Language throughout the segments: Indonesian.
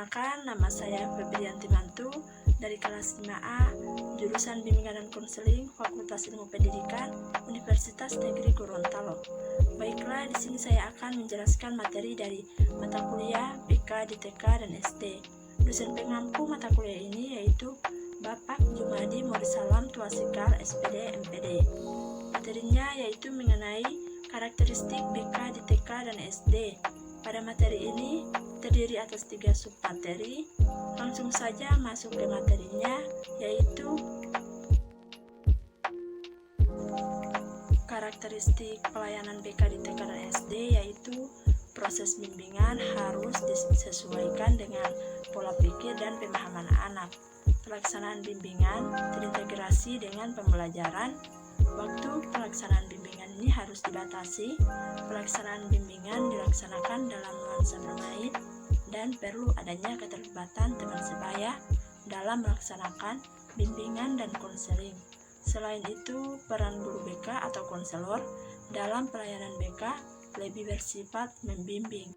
Perkenalkan, nama saya Febrianti Mantu dari kelas 5A, jurusan Bimbingan dan Konseling, Fakultas Ilmu Pendidikan, Universitas Negeri Gorontalo. Baiklah, di sini saya akan menjelaskan materi dari mata kuliah BK di TK dan SD. Dosen pengampu mata kuliah ini yaitu Bapak Jumadi Murisalam Tuasikal, SPD, MPD. Materinya yaitu mengenai karakteristik BK di TK dan SD. Pada materi ini terdiri atas 3 submateri. Langsung saja masuk ke materinya, yaitu karakteristik pelayanan BK di TK dan SD, yaitu proses bimbingan harus disesuaikan dengan pola pikir dan pemahaman anak. Pelaksanaan bimbingan terintegrasi dengan pembelajaran. Waktu pelaksanaan bimbingan ini harus dibatasi. Pelaksanaan bimbingan dilaksanakan dalam nuansa bermain dan perlu adanya keterlibatan teman sebaya dalam melaksanakan bimbingan dan konseling. Selain itu, peran guru BK atau konselor dalam pelayanan BK lebih bersifat membimbing.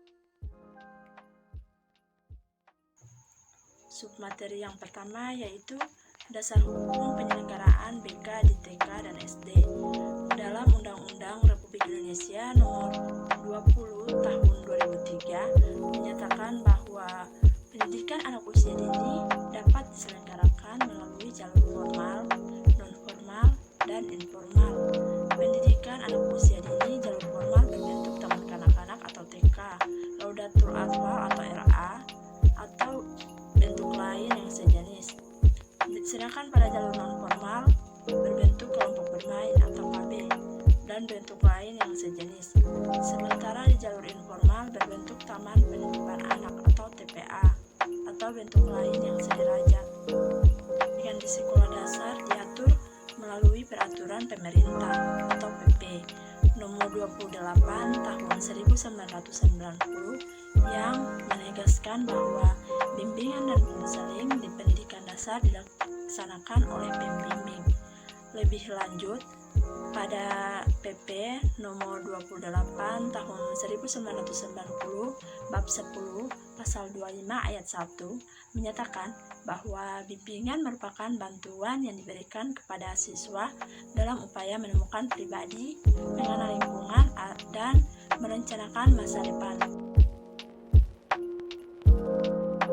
Submateri yang pertama yaitu dasar hukum penyelenggaraan BK di TK dan SD. Dalam Undang-Undang Republik Indonesia Nomor 20 Tahun 2003 menyatakan bahwa pendidikan anak usia dini dapat diselenggarakan melalui jalur formal, non-formal, dan informal. Pendidikan anak usia dini jalur formal berbentuk taman kanak-kanak atau TK, laudatul atfal atau LA, atau bentuk lain yang sejenis. Sedangkan pada jalur non-formal berbentuk kelompok bermain atau KB dan bentuk lain yang sejenis. Sementara di jalur informal berbentuk taman penitipan anak atau TPA atau bentuk lain yang sederajat. Dengan di sekolah dasar diatur melalui peraturan pemerintah atau PP nomor 28 tahun 1990 yang menegaskan bahwa bimbingan dan konseling di pendidikan dasar dilaksanakan oleh pembimbing. Lebih lanjut, pada PP nomor 28 tahun 1990 bab 10 pasal 25 ayat 1 menyatakan bahwa bimbingan merupakan bantuan yang diberikan kepada siswa dalam upaya menemukan pribadi, mengenal lingkungan, dan merencanakan masa depan.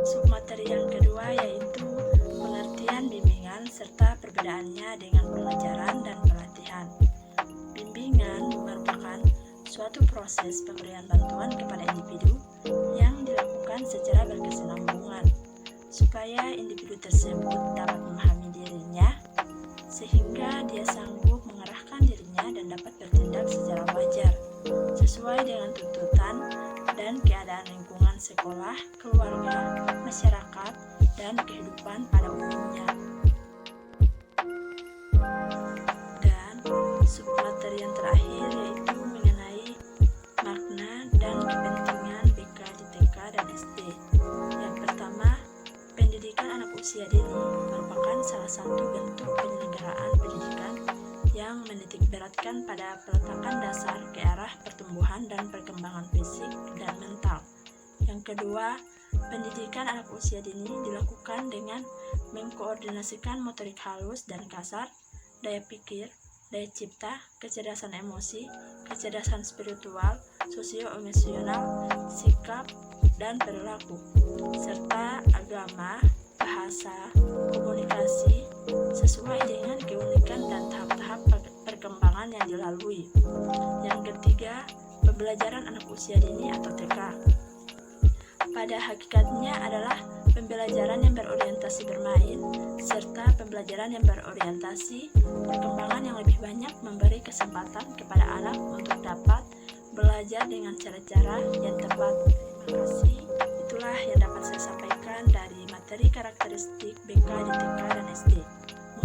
Submateri yang kedua yaitu pengertian bimbingan serta perbedaannya dengan pengajaran dan pelatihan. Bimbingan merupakan suatu proses pemberian bantuan kepada individu yang dilakukan secara berkesinambungan supaya individu tersebut dapat memahami dirinya sehingga dia sanggup mengarahkan dirinya dan dapat bertindak secara wajar sesuai dengan tuntutan dan keadaan lingkungan sekolah, keluarga, masyarakat, dan kehidupan pada umumnya. Dan submateri yang terakhir yaitu mengenai makna dan kepentingan BK di TK dan SD. Yang pertama, pendidikan anak usia dini merupakan salah satu bentuk penyelenggaraan pendidikan yang menitik beratkan pada peletakan dasar ke arah pertumbuhan dan perkembangan fisik dan mental. Yang kedua, pendidikan anak usia dini dilakukan dengan mengkoordinasikan motorik halus dan kasar, daya pikir, daya cipta, kecerdasan emosi, kecerdasan spiritual, sosio-emosional, sikap, dan perilaku, serta agama, bahasa, komunikasi, sesuai dengan keunikan dan tahap-tahap perkembangan yang dilalui. Yang ketiga, pembelajaran anak usia dini atau TK. Pada hakikatnya adalah pembelajaran yang berorientasi bermain, serta pembelajaran yang berorientasi perkembangan yang lebih banyak memberi kesempatan kepada anak untuk dapat belajar dengan cara-cara yang tepat. Terima kasih. Itulah yang dapat saya sampaikan dari materi karakteristik BK di TK dan SD.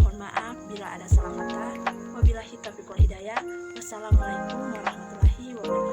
Mohon maaf bila ada salah kata. Wabillahi taufiq wal hidayah. Wassalamualaikum warahmatullahi wabarakatuh.